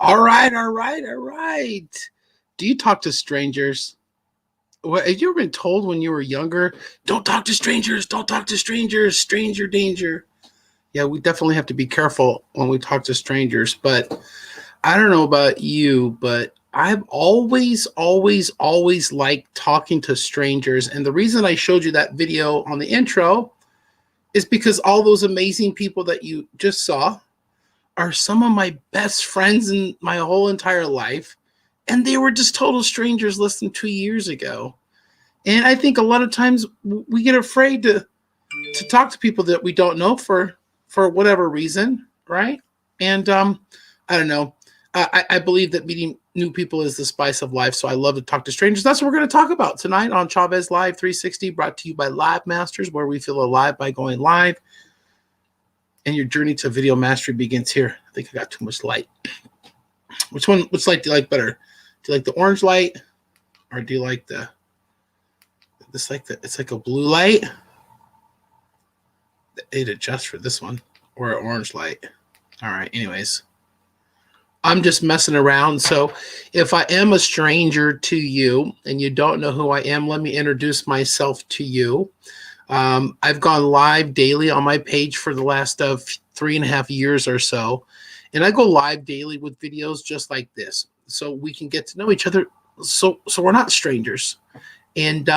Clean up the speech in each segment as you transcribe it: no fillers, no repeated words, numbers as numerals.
All right. Do you talk to strangers? What, have you ever been told when you were younger, don't talk to strangers, don't talk to strangers, stranger danger? Yeah, we definitely have to be careful when we talk to strangers. But I don't know about you, but I've always liked talking to strangers. And the reason I showed you that video on the intro is because all those amazing people that you just saw are some of my best friends in my whole entire life. And they were just total strangers less than 2 years ago. And I think a lot of times we get afraid to talk to people that we don't know for whatever reason, right? And I don't know. I believe that meeting new people is the spice of life. So I love to talk to strangers. That's what we're going to talk about tonight on Chavez Live 360, brought to you by Live Masters, where we feel alive by going live. And your journey to video mastery begins here. I think I got too much light. Which light do you like better? Do you like the orange light, or do you like it's like a blue light? It adjusts for this one, or an orange light. All right. Anyways, I'm just messing around. So if I am a stranger to you and you don't know who I am, let me introduce myself to you. I've gone live daily on my page for the last 3.5 years or so. And I go live daily with videos just like this, so we can get to know each other. So we're not strangers. And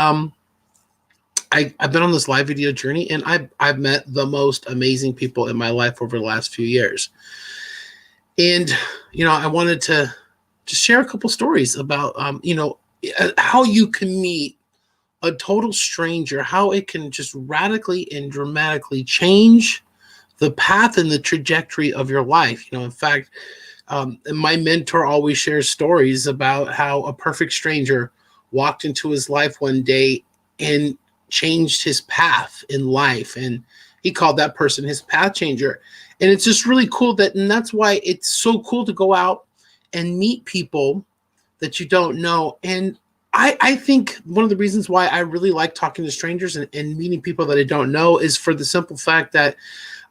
I've been on this live video journey, and I've met the most amazing people in my life over the last few years. And, I wanted to just share a couple stories about, how you can meet a total stranger, how it can just radically and dramatically change the path and the trajectory of your life. In fact, my mentor always shares stories about how a perfect stranger walked into his life one day and changed his path in life. And he called that person his path changer. And it's just really cool and that's why it's so cool to go out and meet people that you don't know. And I think one of the reasons why I really like talking to strangers and meeting people that I don't know is for the simple fact that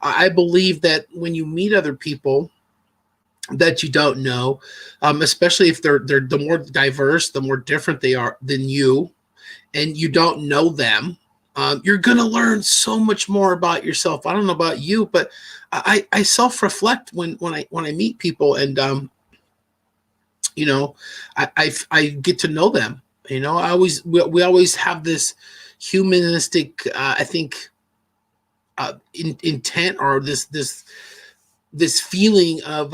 I believe that when you meet other people that you don't know, especially if they're the more diverse, the more different they are than you, and you don't know them, you're going to learn so much more about yourself. I don't know about you, but I self-reflect when I meet people, and I get to know them. We always have this humanistic, I think, intent, or this feeling of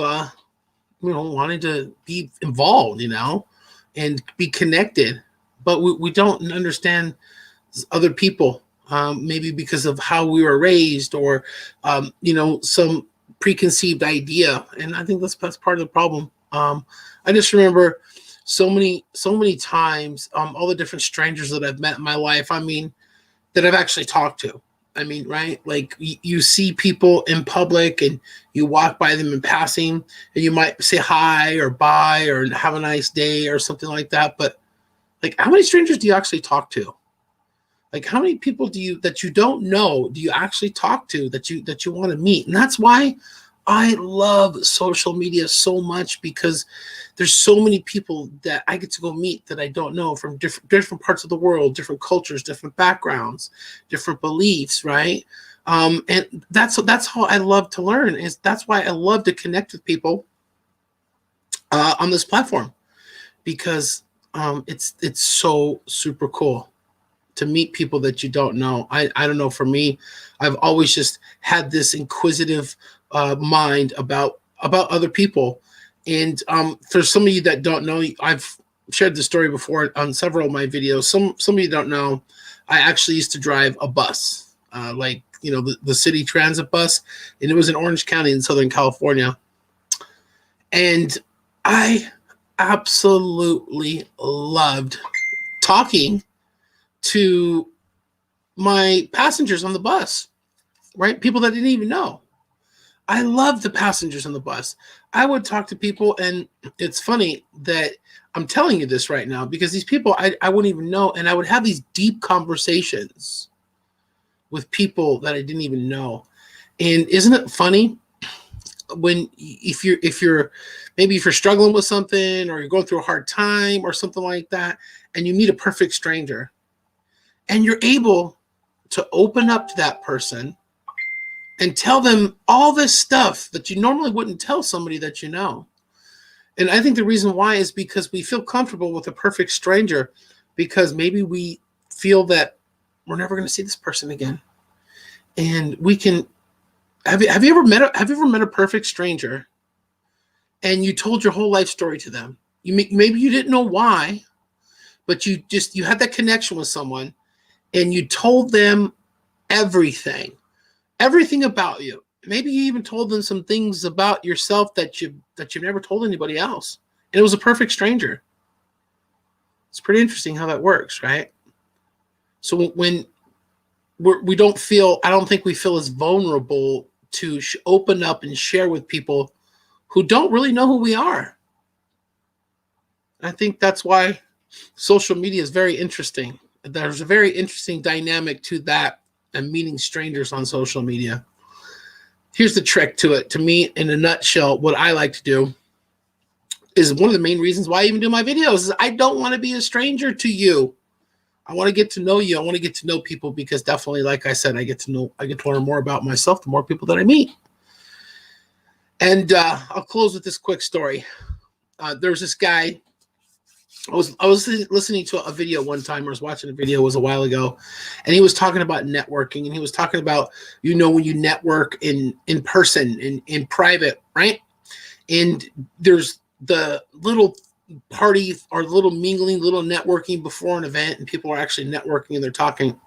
wanting to be involved, and be connected, but we don't understand other people, maybe because of how we were raised, or some preconceived idea. And I think that's part of the problem. I just remember so many times, all the different strangers that I've met in my life, that I've actually talked to. Right? Like you see people in public and you walk by them in passing, and you might say hi or bye or have a nice day or something like that. But like, how many strangers do you actually talk to? Like, how many people that you don't know do you actually talk to that you want to meet? And that's why I love social media so much, because there's so many people that I get to go meet that I don't know, from different parts of the world, different cultures, different backgrounds, different beliefs, right? And that's how I love to learn. That's why I love to connect with people on this platform, because it's so super cool to meet people that you don't know. I don't know. For me, I've always just had this inquisitive mind about other people. And for some of you that don't know, I've shared the story before on several of my videos. Some of you don't know, I actually used to drive a bus, like the city transit bus, and it was in Orange County in Southern California. And I absolutely loved talking to my passengers on the bus, right? People that I didn't even know. I love the passengers on the bus. I would talk to people, and it's funny that I'm telling you this right now, because these people I wouldn't even know, and I would have these deep conversations with people that I didn't even know. And isn't it funny when if you're maybe if you're struggling with something, or you're going through a hard time or something like that, and you meet a perfect stranger, and you're able to open up to that person and tell them all this stuff that you normally wouldn't tell somebody that you know. And I think the reason why is because we feel comfortable with a perfect stranger, because maybe we feel that we're never going to see this person again. And we can have you ever met a perfect stranger and you told your whole life story to them? Maybe you didn't know why, but you had that connection with someone, and you told them everything about you. Maybe you even told them some things about yourself that you've never told anybody else. And it was a perfect stranger. It's pretty interesting how that works, right? So when I don't think we feel as vulnerable to open up and share with people who don't really know who we are. I think that's why social media is very interesting. There's a very interesting dynamic to that, and meeting strangers on social media. Here's the trick to it. To me, in a nutshell, what I like to do is one of the main reasons why I even do my videos is I don't want to be a stranger to you. I want to get to know you. I want to get to know people, because definitely, like I said, I get to learn more about myself the more people that I meet. And I'll close with this quick story. There's this guy. I was listening to a video one time, or I was watching a video, it was a while ago, and he was talking about networking, and he was talking about, when you network in person, in private, right? And there's the little party or little mingling, little networking before an event, and people are actually networking and they're talking.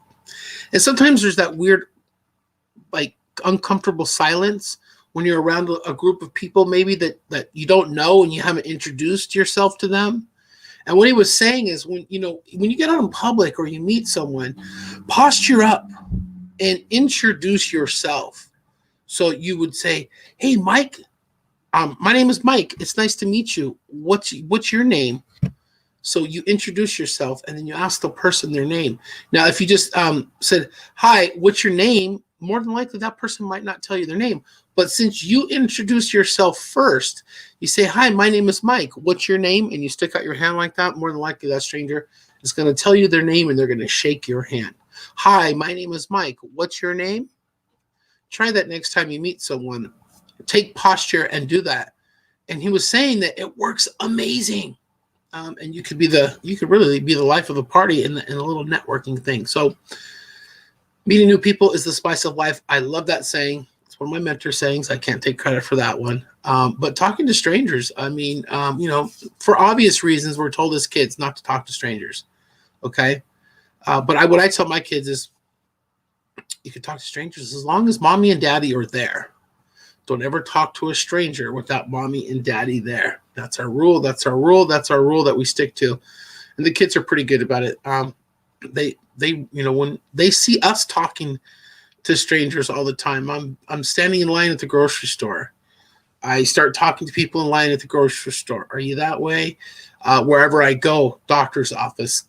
And sometimes there's that weird, like, uncomfortable silence when you're around a group of people maybe that you don't know and you haven't introduced yourself to them. And what he was saying is, when you get out in public or you meet someone, posture up and introduce yourself. So you would say, "Hey, Mike, my name is Mike. It's nice to meet you. What's your name?" So you introduce yourself, and then you ask the person their name. Now, if you just said, "Hi, what's your name?" more than likely that person might not tell you their name. But since you introduce yourself first, you say, "Hi, my name is Mike. What's your name?" And you stick out your hand like that, more than likely that stranger is going to tell you their name, and they're going to shake your hand. "Hi, my name is Mike. What's your name?" Try that next time you meet someone. Take posture and do that. And he was saying that it works amazing. And you could really be the life of the party in a little networking thing. So meeting new people is the spice of life. I love that saying. It's one of my mentor sayings. I can't take credit for that one. But talking to strangers, I mean, for obvious reasons, we're told as kids not to talk to strangers. Okay. But what I tell my kids is, you can talk to strangers as long as mommy and daddy are there. Don't ever talk to a stranger without mommy and daddy there. That's our rule. That's our rule. That's our rule that we stick to. And the kids are pretty good about it. They when they see us talking to strangers all the time, I'm standing in line at the grocery store. I start talking to people in line at the grocery store. Are you that way? Wherever I go, doctor's office,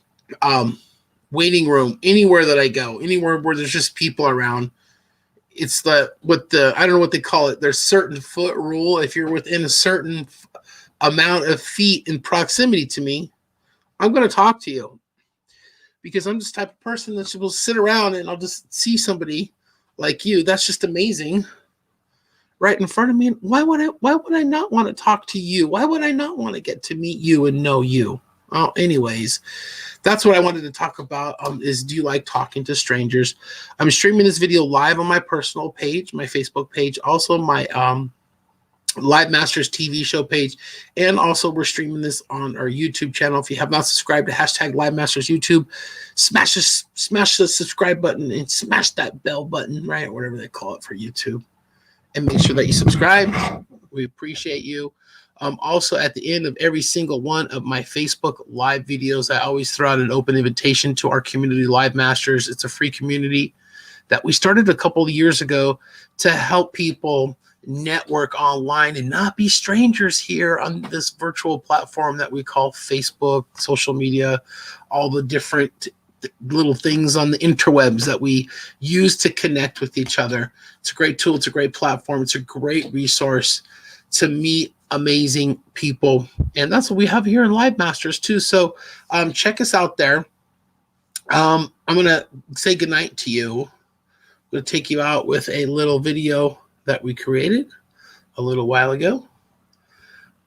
waiting room, anywhere that I go, anywhere where there's just people around. It's I don't know what they call it. There's certain foot rule. If you're within a certain amount of feet in proximity to me, I'm going to talk to you, because I'm this type of person that will sit around and I'll just see somebody like you. That's just amazing. Right in front of me. Why would I not want to talk to you? Why would I not want to get to meet you and know you? Oh, anyways, that's what I wanted to talk about. Is do you like talking to strangers? I'm streaming this video live on my personal page, my Facebook page, also my Live Masters TV show page, and also we're streaming this on our YouTube channel. If you have not subscribed to hashtag Live Masters YouTube, smash the subscribe button and smash that bell button, right? Whatever they call it for YouTube. And make sure that you subscribe. We appreciate you. Also, at the end of every single one of my Facebook live videos, I always throw out an open invitation to our community, Live Masters. It's a free community that we started a couple of years ago to help people network online and not be strangers here on this virtual platform that we call Facebook, social media, all the different little things on the interwebs that we use to connect with each other. It's a great tool. It's a great platform. It's a great resource to meet amazing people. And that's what we have here in Live Masters too. So check us out there. I'm going to say goodnight to you. I'm going to take you out with a little video that we created a little while ago,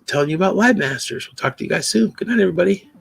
telling you about Live Masters. We'll talk to you guys soon. Good night, everybody.